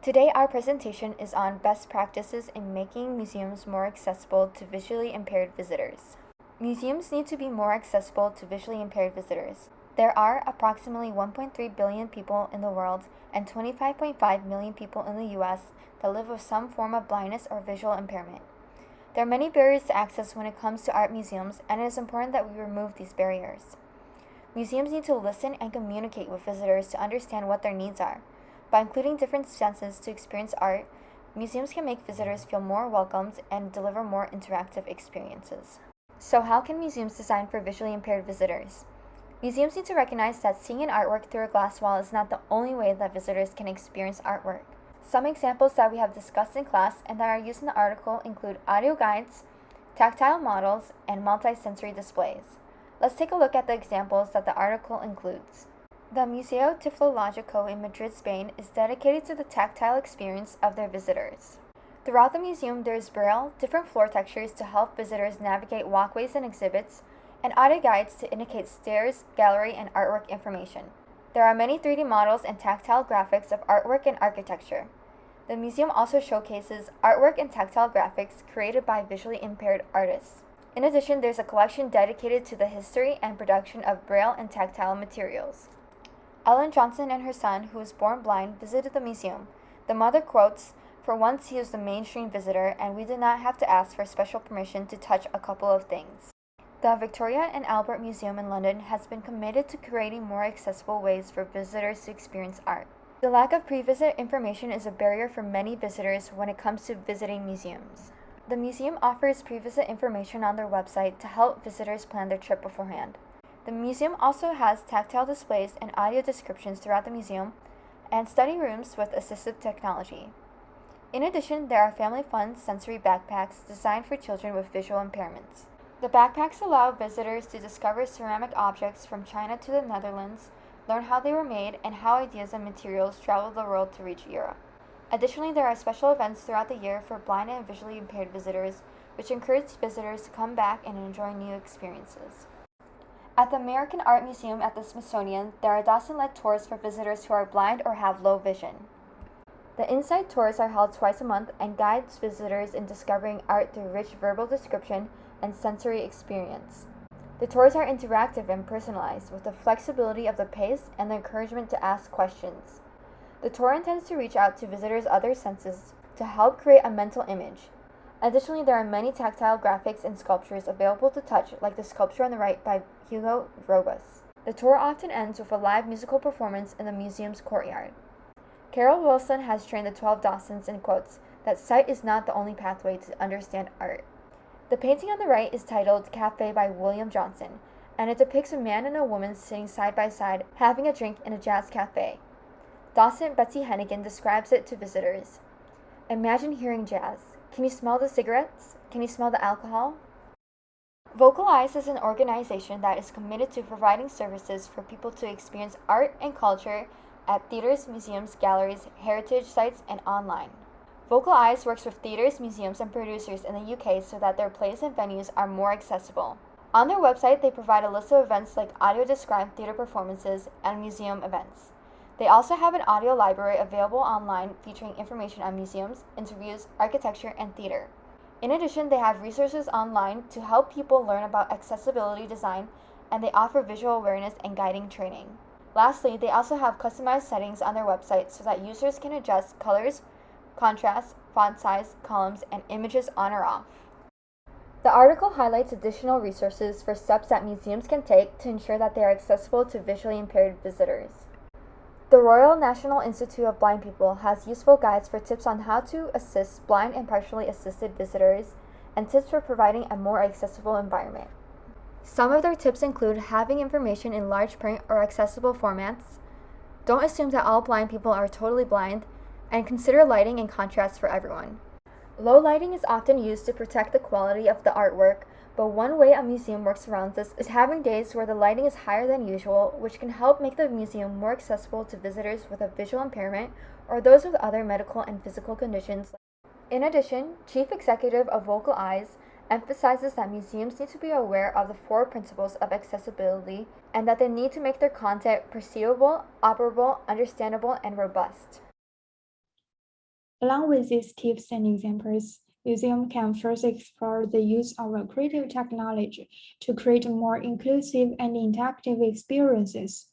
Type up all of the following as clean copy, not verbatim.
Today our presentation is on best practices in making museums more accessible to visually impaired visitors. Museums need to be more accessible to visually impaired visitors. There are approximately 1.3 billion people in the world and 25.5 million people in the US that live with some form of blindness or visual impairment. There are many barriers to access when it comes to art museums, and it is important that we remove these barriers. Museums need to listen and communicate with visitors to understand what their needs are. By including different senses to experience art, museums can make visitors feel more welcomed and deliver more interactive experiences. So how can museums design for visually impaired visitors? Museums need to recognize that seeing an artwork through a glass wall is not the only way that visitors can experience artwork. Some examples that we have discussed in class and that are used in the article include audio guides, tactile models, and multi-sensory displays. Let's take a look at the examples that the article includes. The Museo Tiflológico in Madrid, Spain is dedicated to the tactile experience of their visitors. Throughout the museum, there is braille, different floor textures to help visitors navigate walkways and exhibits, and audio guides to indicate stairs, gallery, and artwork information. There are many 3D models and tactile graphics of artwork and architecture. The museum also showcases artwork and tactile graphics created by visually impaired artists. In addition, there's a collection dedicated to the history and production of braille and tactile materials. Ellen Johnson and her son, who was born blind, visited the museum. The mother quotes, "For once he was the mainstream visitor, and we did not have to ask for special permission to touch a couple of things." The Victoria and Albert Museum in London has been committed to creating more accessible ways for visitors to experience art. The lack of pre-visit information is a barrier for many visitors when it comes to visiting museums. The museum offers pre-visit information on their website to help visitors plan their trip beforehand. The museum also has tactile displays and audio descriptions throughout the museum, and study rooms with assistive technology. In addition, there are family-fun sensory backpacks designed for children with visual impairments. The backpacks allow visitors to discover ceramic objects from China to the Netherlands, learn how they were made, and how ideas and materials traveled the world to reach Europe. Additionally, there are special events throughout the year for blind and visually impaired visitors, which encourage visitors to come back and enjoy new experiences. At the American Art Museum at the Smithsonian, there are Dawson-led tours for visitors who are blind or have low vision. The Inside tours are held twice a month and guides visitors in discovering art through rich verbal description and sensory experience. The tours are interactive and personalized, with the flexibility of the pace and the encouragement to ask questions. The tour intends to reach out to visitors' other senses to help create a mental image. Additionally, there are many tactile graphics and sculptures available to touch, like the sculpture on the right by Hugo Robus. The tour often ends with a live musical performance in the museum's courtyard. Carol Wilson has trained the 12 Dawsons and quotes that sight is not the only pathway to understand art. The painting on the right is titled Cafe by William Johnson, and it depicts a man and a woman sitting side by side having a drink in a jazz cafe. Dawson Betsy Hennigan describes it to visitors. "Imagine hearing jazz. Can you smell the cigarettes? Can you smell the alcohol?" Vocalize is an organization that is committed to providing services for people to experience art and culture at theaters, museums, galleries, heritage sites, and online. Vocalize works with theaters, museums, and producers in the UK so that their plays and venues are more accessible. On their website, they provide a list of events like audio-described theater performances and museum events. They also have an audio library available online featuring information on museums, interviews, architecture, and theater. In addition, they have resources online to help people learn about accessibility design, and they offer visual awareness and guiding training. Lastly, they also have customized settings on their website so that users can adjust colors, contrast, font size, columns, and images on or off. The article highlights additional resources for steps that museums can take to ensure that they are accessible to visually impaired visitors. The Royal National Institute of Blind People has useful guides for tips on how to assist blind and partially assisted visitors and tips for providing a more accessible environment. Some of their tips include having information in large print or accessible formats, don't assume that all blind people are totally blind, and consider lighting and contrast for everyone. Low lighting is often used to protect the quality of the artwork, but one way a museum works around this is having days where the lighting is higher than usual, which can help make the museum more accessible to visitors with a visual impairment or those with other medical and physical conditions. In addition, Chief Executive of Vocal Eyes emphasizes that museums need to be aware of the 4 principles of accessibility and that they need to make their content perceivable, operable, understandable, and robust. Along with these tips and examples, museum can first explore the use of a creative technology to create more inclusive and interactive experiences.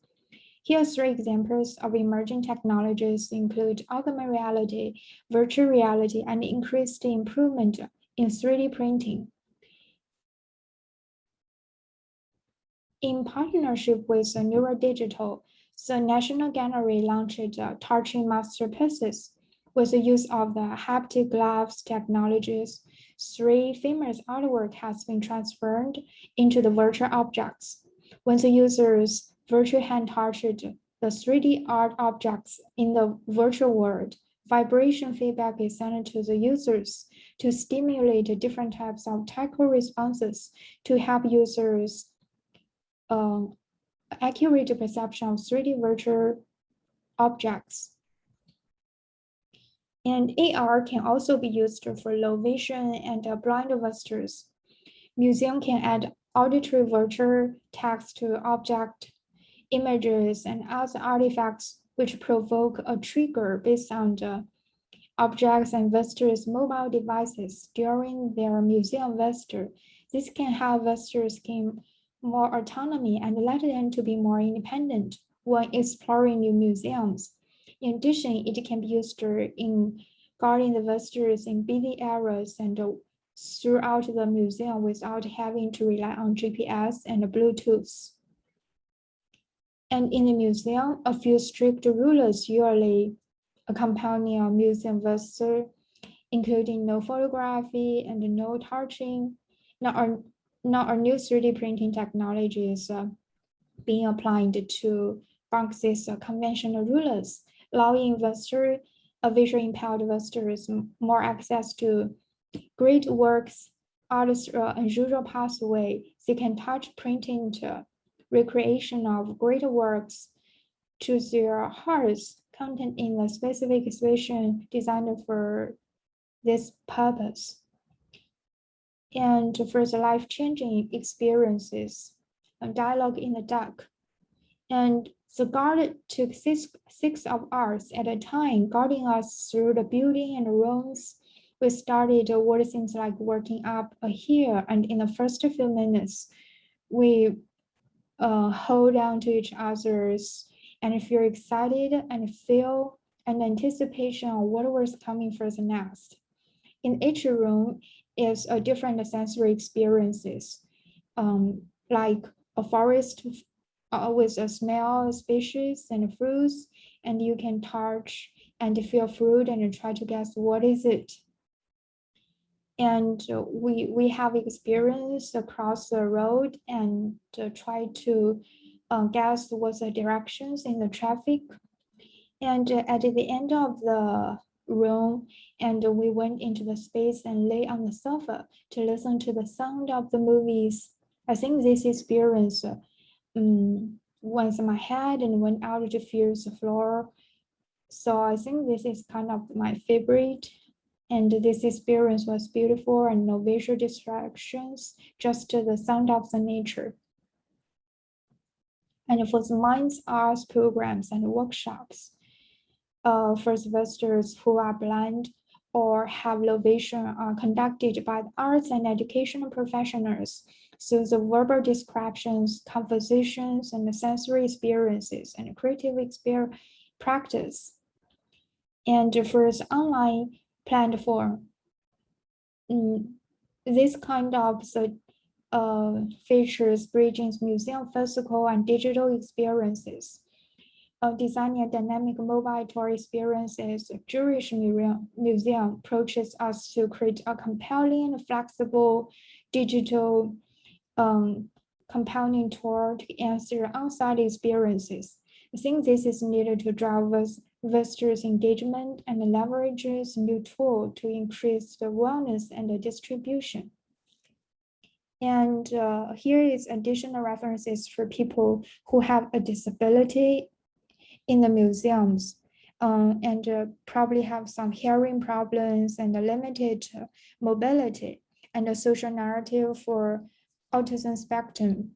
Here are three examples of emerging technologies include augmented reality, virtual reality, and increased improvement in 3D printing. In partnership with Neurodigital, the National Gallery launched touching masterpieces with the use of the haptic gloves technologies. Three famous artwork has been transferred into the virtual objects. When the users virtual hand touched the 3D art objects in the virtual world, vibration feedback is sent to the users to stimulate different types of tactile responses to help users accurate perception of 3D virtual objects. And AR can also be used for low vision and blind visitors. Museum can add auditory virtual text to object images and other artifacts which provoke a trigger based on the objects and visitors' mobile devices during their museum visit. This can help visitors gain more autonomy and let them to be more independent when exploring new museums. In addition, it can be used in guiding the visitors in busy areas and throughout the museum without having to rely on GPS and Bluetooth. And in the museum, a few strict rules usually accompany a museum visitor, including no photography and no touching. Now our new 3D printing technology is being applied to Banks's conventional rules, allowing visually impaired visitors more access to great works out through an unusual pathway. They can touch printing to recreation of great works to their hearts content in a specific exhibition designed for this purpose. And for the life-changing experiences, a dialogue in the dark. And the guard took six of us at a time, guiding us through the building and rooms. We started what seems like working up a hill, and in the first few minutes, we hold on to each other's and feel excited and feel an anticipation of what was coming for the next. In each room is a different sensory experiences, like a forest with a smell, species, and fruits, and you can touch and feel fruit and try to guess what is it. And we have experience across the road and try to guess what's the directions in the traffic. And at the end of the room, and we went into the space and lay on the sofa to listen to the sound of the movies. I think this experience went in my head and went out to feel the floor. So I think this is kind of my favorite. And this experience was beautiful and no visual distractions, just the sound of the nature. And for the mind's arts programs and workshops, for the visitors who are blind or have low vision are conducted by the arts and educational professionals through the verbal descriptions, compositions, and the sensory experiences and creative practice. And for the online platform, this kind of features bridging museum physical and digital experiences. Designing a dynamic mobile tour experiences, Jewish Museum approaches us to create a compelling, flexible, digital companion tour to answer on-site experiences. I think this is needed to drive visitors' engagement and leverages new tool to increase the awareness and the distribution. And here is additional references for people who have a disability in the museums and probably have some hearing problems and limited mobility and a social narrative for autism spectrum.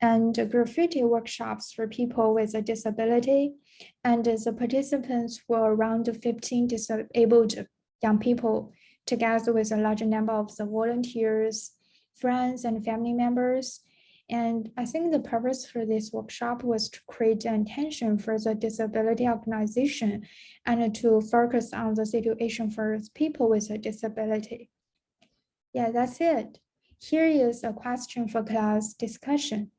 And graffiti workshops for people with a disability And the participants were around 15 disabled young people, together with a large number of the volunteers, friends, and family members. And I think the purpose for this workshop was to create attention for the disability organization and to focus on the situation for people with a disability. Yeah, that's it. Here is a question for class discussion.